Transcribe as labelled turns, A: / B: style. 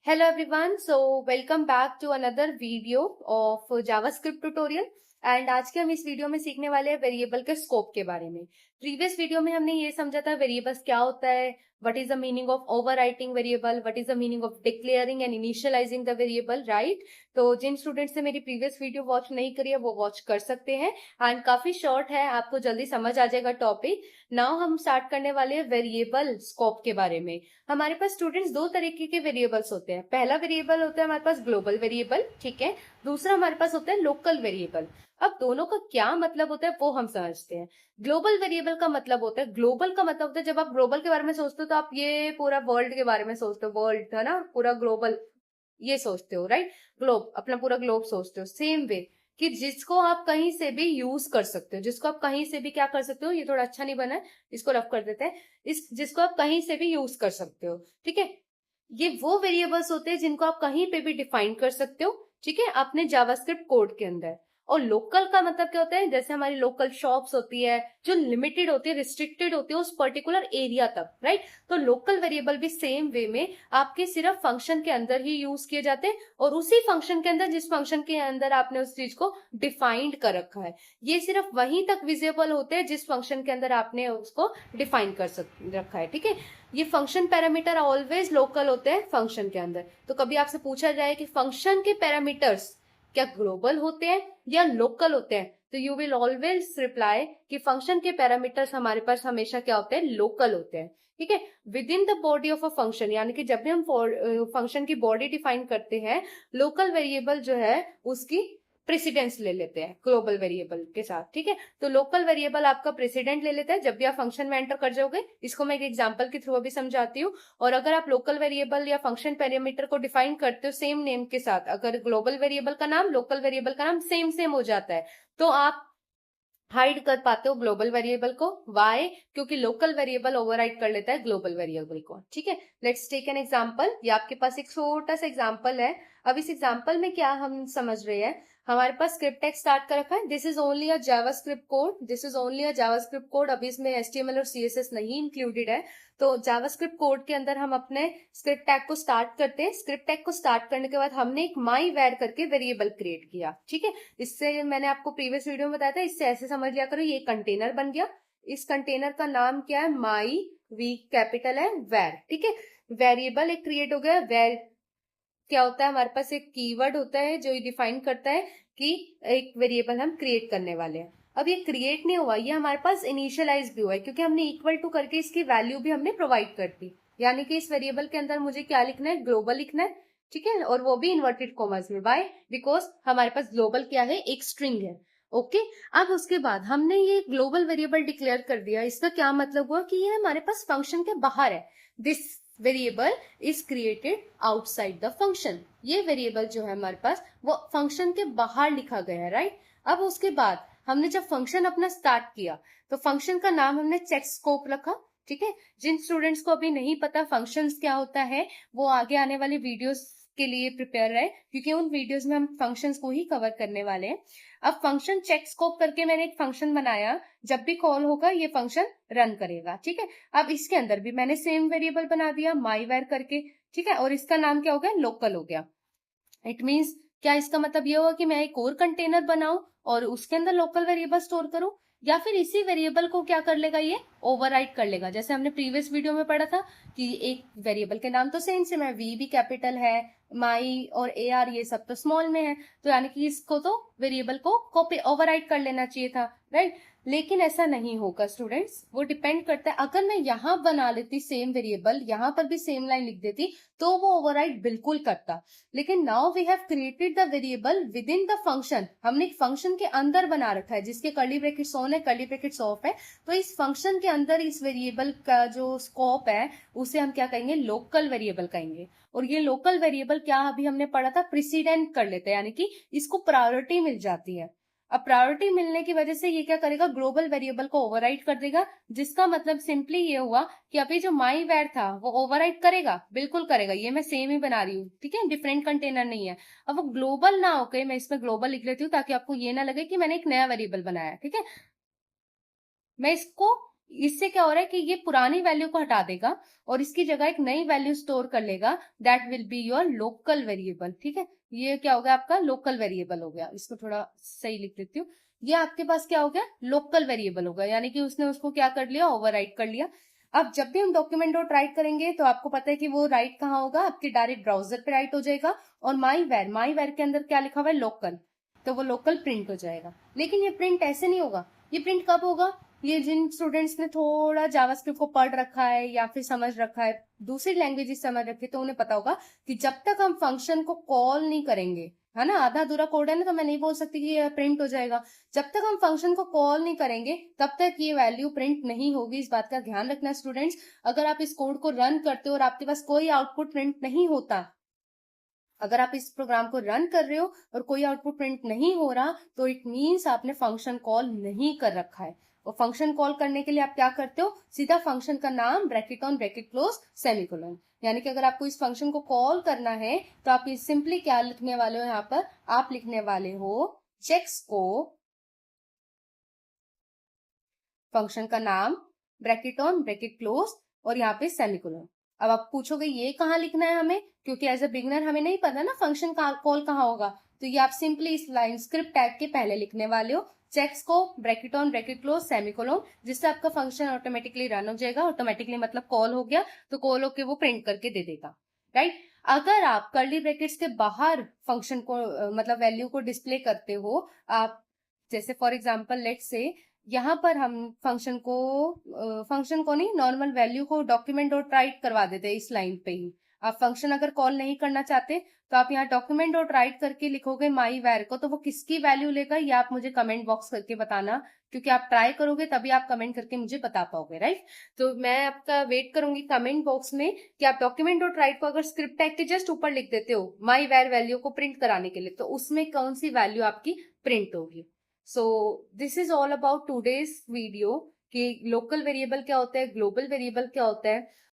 A: Hello everyone, so welcome back to another video of JavaScript tutorial and आज के हम इस वीडियो में सीखने वाले हैं वेरिएबल के स्कोप के बारे में। प्रीवियस वीडियो में हमने ये समझा था वेरिएबल्स क्या होता है, what is the meaning of overwriting variable, what is the meaning of declaring and initialising the variable, right. तो जिन स्टूडेंट्स ने मेरी प्रीवियस वीडियो वॉच नहीं करी है वो वॉच कर सकते हैं एंड काफी शॉर्ट है, आपको जल्दी समझ आ जाएगा टॉपिक। नाउ हम स्टार्ट करने वाले हैं वेरिएबल स्कोप के बारे में। हमारे पास स्टूडेंट्स दो तरीके के वेरिएबल्स होते हैं। पहला वेरिएबल होता है हमारे पास ग्लोबल वेरिएबल, ठीक है। दूसरा हमारे पास होता है लोकल वेरिएबल। अब दोनों का क्या मतलब होता है वो हम समझते हैं। ग्लोबल वेरिएबल का मतलब होता है, ग्लोबल का मतलब होता है जब आप ग्लोबल के बारे में सोचते हो तो आप ये पूरा वर्ल्ड के बारे में सोचते हो, वर्ल्ड है ना, पूरा ग्लोबल ये सोचते हो, राइट। ग्लोब, अपना पूरा ग्लोब सोचते हो। सेम वे कि जिसको आप कहीं से भी यूज कर सकते हो, जिसको आप कहीं से भी क्या कर सकते हो, ये थोड़ा अच्छा नहीं बना है, इसको रफ कर देते हैं। इस जिसको आप कहीं से भी यूज कर सकते हो, ठीक है। ये वो वेरिएबल्स होते हैं जिनको आप कहीं पे भी डिफाइन कर सकते हो, ठीक है, अपने जावास्क्रिप्ट कोड के अंदर। और लोकल का मतलब क्या होता है, जैसे हमारी लोकल शॉप्स होती है जो लिमिटेड होती है, रिस्ट्रिक्टेड होती है उस पर्टिकुलर एरिया तक, राइट। तो लोकल वेरिएबल भी सेम वे में आपके सिर्फ फंक्शन के अंदर ही यूज किए जाते हैं और उसी फंक्शन के अंदर जिस फंक्शन के अंदर आपने उस चीज को डिफाइंड कर रखा है, ये सिर्फ वहीं तक विजिबल होते हैं जिस फंक्शन के अंदर आपने उसको डिफाइन रखा है, ठीक है। ये फंक्शन पैरामीटर ऑलवेज लोकल होते हैं फंक्शन के अंदर। तो कभी आपसे पूछा जाए कि फंक्शन के पैरामीटर्स क्या ग्लोबल होते हैं या लोकल होते हैं, तो यू विल ऑलवेज रिप्लाई कि फंक्शन के पैरामीटर्स हमारे पास हमेशा क्या होते हैं, लोकल होते हैं, ठीक है। With in the body of a function, यानी कि जब भी हम फंक्शन की बॉडी डिफाइन करते हैं, लोकल वेरिएबल जो है उसकी प्रेसिडेंस ले लेते हैं ग्लोबल वेरिएबल के साथ, ठीक है। तो लोकल वेरिएबल आपका प्रेसिडेंट ले लेता है जब भी आप फंक्शन में एंटर कर जाओगे। इसको मैं एक एग्जांपल के थ्रू अभी समझाती हूँ। और अगर आप लोकल वेरिएबल या फंक्शन पैरामीटर को डिफाइन करते हो सेम नेम के साथ, अगर ग्लोबल वेरिएबल का नाम लोकल वेरिएबल का नाम सेम सेम हो जाता है तो आप हाइड कर पाते हो ग्लोबल वेरिएबल को। वाई? क्योंकि लोकल वेरिएबल ओवरराइड कर लेता है ग्लोबल वेरिएबल को, ठीक है। Let's take an example. ये आपके पास एक छोटा सा एग्जांपल है। अब इस एग्जांपल में क्या हम समझ रहे हैं, हमारे पास स्क्रिप्ट टेक्स्ट स्टार्ट कर रखा है। This is only a JavaScript code, this is only a JavaScript code. अभी इसमें एचटीएमएल और सीएसएस नहीं इंक्लूडेड है। तो जावास्क्रिप्ट कोड के अंदर हम अपने स्क्रिप्ट टैग को स्टार्ट करते हैं। स्क्रिप्ट टैग को स्टार्ट करने के बाद हमने एक माई वेर करके वेरिएबल क्रिएट किया, ठीक है। इससे मैंने आपको प्रीवियस वीडियो में बताया था, इससे ऐसे समझ लिया करो ये कंटेनर बन गया। इस कंटेनर का नाम क्या है, माई, वी कैपिटल है, वेर, ठीक है। वेरिएबल एक क्रिएट हो गया। वेर क्या होता है, हमारे पास एक कीवर्ड होता है जो डिफाइन करता है कि एक वेरिएबल हम क्रिएट करने वाले हैं। अब ये क्रिएट नहीं हुआ, ये हमारे पास इनिशियलाइज भी हुआ है क्योंकि हमने इक्वल टू करके इसकी वैल्यू भी हमने प्रोवाइड कर दी। यानी कि इस वेरिएबल के अंदर मुझे क्या लिखना है, ग्लोबल लिखना है, ठीक है। और वो भी इन्वर्टेड कॉमर्स में। बाय? बिकॉज हमारे पास ग्लोबल क्या है, एक स्ट्रिंग है, ओके। अब उसके बाद हमने ये ग्लोबल वेरिएबल डिक्लेयर कर दिया। इसका क्या मतलब हुआ कि ये हमारे पास फंक्शन के बाहर है। This variable is created outside the function. ये वेरिएबल जो है हमारे पास वो फंक्शन के बाहर लिखा गया है, राइट। अब उसके बाद हमने जब फंक्शन अपना स्टार्ट किया तो फंक्शन का नाम हमने चेक स्कोप रखा, ठीक है। जिन स्टूडेंट्स को अभी नहीं पता फंक्शंस क्या होता है वो आगे आने वाली वीडियोस के लिए प्रिपेयर रहे क्योंकि उन वीडियोस में हम फंक्शंस को ही कवर करने वाले हैं। अब फंक्शन चेक स्कोप करके मैंने एक फंक्शन बनाया, जब भी कॉल होगा ये फंक्शन रन करेगा, ठीक है। अब इसके अंदर भी मैंने सेम वेरिएबल बना दिया माई वेर करके, ठीक है। और इसका नाम क्या हो गया, लोकल हो गया। इट मीन्स क्या इसका मतलब ये होगा कि मैं एक और कंटेनर बनाऊं और उसके अंदर लोकल वेरिएबल स्टोर करूं, या फिर इसी वेरिएबल को क्या कर लेगा, ये ओवरराइड कर लेगा। जैसे हमने प्रीवियस वीडियो में पढ़ा था कि एक वेरिएबल के नाम तो सेम सेम है, वी भी कैपिटल है, माई और ए आर ये सब तो स्मॉल में है, तो यानी कि इसको तो वेरिएबल को कॉपी ओवरराइड कर लेना चाहिए था, राइट। लेकिन ऐसा नहीं होगा स्टूडेंट्स, वो डिपेंड करता है। अगर मैं यहाँ बना लेती सेम वेरिएबल, यहाँ पर भी सेम लाइन लिख देती तो वो ओवरराइड बिल्कुल करता। लेकिन now we have created the variable within the function. हमने एक फंक्शन के अंदर बना रखा है जिसके कर्ली ब्रैकेट्स ऑन है, कर्ली ब्रैकेट्स ऑफ है। तो इस फंक्शन के अंदर इस वेरिएबल का जो स्कोप है उसे हम क्या कहेंगे, लोकल वेरिएबल कहेंगे। और ये लोकल वेरिएबल क्या अभी हमने पढ़ा था, प्रेसिडेंट कर लेते हैं, यानी कि इसको प्रायोरिटी मिल जाती है। अब प्रायोरिटी मिलने की वजह से ये क्या करेगा, ग्लोबल वेरिएबल को ओवरराइड कर देगा। जिसका मतलब सिंपली ये हुआ कि अभी जो माई वेर था वो ओवरराइड करेगा, बिल्कुल करेगा। ये मैं सेम ही बना रही हूँ, ठीक है, डिफरेंट कंटेनर नहीं है। अब वो ग्लोबल ना होके मैं इसमें ग्लोबल लिख लेती हूँ ताकि आपको ये ना लगे कि मैंने एक नया वेरिएबल बनाया, ठीक है। मैं इसको इससे क्या हो रहा है कि ये पुरानी वैल्यू को हटा देगा और इसकी जगह एक नई वैल्यू स्टोर कर लेगा, that will be your local variable. ठीक है, ये क्या हो गया आपका लोकल वेरिएबल हो गया। इसको थोड़ा सही लिख देती हूँ, ये आपके पास क्या हो गया लोकल वेरिएबल हो गया, यानी कि उसने उसको क्या कर लिया ओवरराइट कर लिया। अब जब भी हम डॉक्यूमेंट डॉट राइट करेंगे तो आपको पता है कि वो राइट कहाँ होगा, आपके डायरेक्ट ब्राउजर पे राइट हो जाएगा, और माई वेर के अंदर क्या लिखा हुआ है लोकल, तो वो लोकल प्रिंट हो जाएगा। लेकिन ये प्रिंट ऐसे नहीं होगा, ये प्रिंट कब होगा, ये जिन स्टूडेंट्स ने थोड़ा जावास्क्रिप्ट को पढ़ रखा है या फिर समझ रखा है, दूसरी लैंग्वेजेस समझ रखी है, तो उन्हें पता होगा कि जब तक हम फंक्शन को कॉल नहीं करेंगे, है ना, आधा अधूरा कोड है ना, तो मैं नहीं बोल सकती कि ये प्रिंट हो जाएगा। जब तक हम फंक्शन को कॉल नहीं करेंगे तब तक ये वैल्यू प्रिंट नहीं होगी। इस बात का ध्यान रखना स्टूडेंट्स। अगर आप इस कोड को रन करते हो और आपके पास कोई आउटपुट प्रिंट नहीं होता, अगर आप इस प्रोग्राम को रन कर रहे हो और कोई आउटपुट प्रिंट नहीं हो रहा, तो इट मीन्स आपने फंक्शन कॉल नहीं कर रखा है। और फंक्शन कॉल करने के लिए आप क्या करते हो, सीधा फंक्शन का नाम bracket on bracket close semicolon, यानी कि अगर आपको इस फंक्शन को कॉल करना है तो आप सिंपली क्या लिखने वाले हो, यहाँ पर आप लिखने वाले हो चेक्स को फंक्शन का नाम ब्रैकेट ऑन ब्रैकेट क्लोज और यहाँ पे सेमीकोलन। अब आप पूछोगे ये कहाँ लिखना है हमें, क्योंकि एज ए बिगनर हमें नहीं पता ना फंक्शन का कॉल कहाँ होगा, तो ये आप सिंपली इस लाइन स्क्रिप्ट टैग के पहले लिखने वाले हो चेक्स को bracket on bracket close semicolon, जिससे आपका फंक्शन ऑटोमेटिकली रन हो जाएगा। ऑटोमेटिकली मतलब कॉल हो गया, तो कॉल होके वो प्रिंट करके दे देगा, राइट। अगर आप कर्ली ब्रैकेट्स के बाहर फंक्शन को मतलब वैल्यू को डिस्प्ले करते हो, आप जैसे फॉर एग्जाम्पल लेट से यहाँ पर हम फंक्शन को नहीं, नॉर्मल वैल्यू को डॉक्यूमेंट डॉट राइट करवा देते हैं इस लाइन पे ही। आप फंक्शन अगर कॉल नहीं करना चाहते तो आप यहाँ डॉक्यूमेंट डॉट राइट करके लिखोगे माई वैर को, तो वो किसकी वैल्यू लेगा ये आप मुझे कमेंट बॉक्स करके बताना, क्योंकि आप ट्राई करोगे तभी आप कमेंट करके मुझे बता पाओगे, राइट। तो मैं आपका वेट करूंगी कमेंट बॉक्स में कि आप डॉक्यूमेंट डॉट राइट को अगर स्क्रिप्ट टैग के जस्ट ऊपर लिख देते हो माई वैर वैल्यू को प्रिंट कराने के लिए, तो उसमें कौन सी वैल्यू आपकी प्रिंट होगी। So this is all about today's video कि लोकल वेरिएबल क्या होता है, ग्लोबल वेरिएबल क्या होता है।